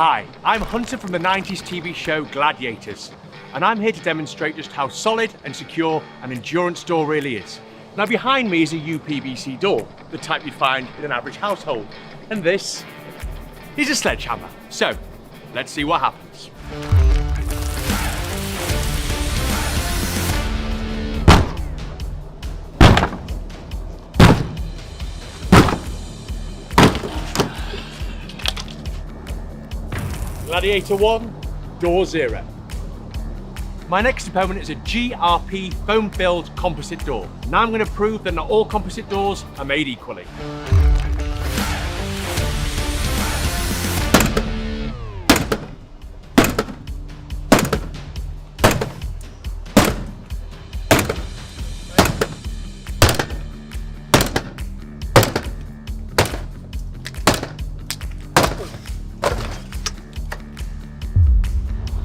Hi, I'm Hunter from the 90s TV show Gladiators, and I'm here to demonstrate just how solid and secure an endurance door really is. Now behind me is a upvc door, the type you'd find in an average household, and this is a sledgehammer. So, let's see what happens. Gladiator 1, door 0. My next opponent is a GRP foam-filled composite door. Now I'm going to prove that not all composite doors are made equally.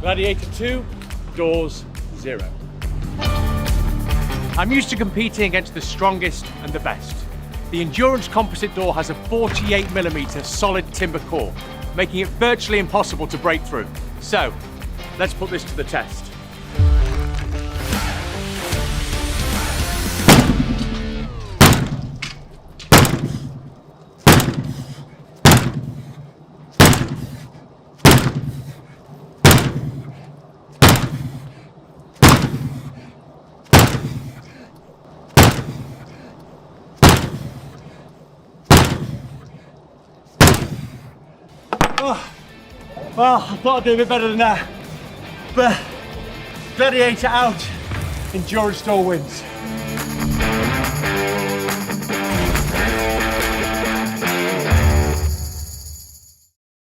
Gladiator 2, doors 0. I'm used to competing against the strongest and the best. The Endurance composite door has a 48mm solid timber core, making it virtually impossible to break through. So, let's put this to the test. Oh, well, I thought I'd do a bit better than that, but Gladiator out, Endurance door wins.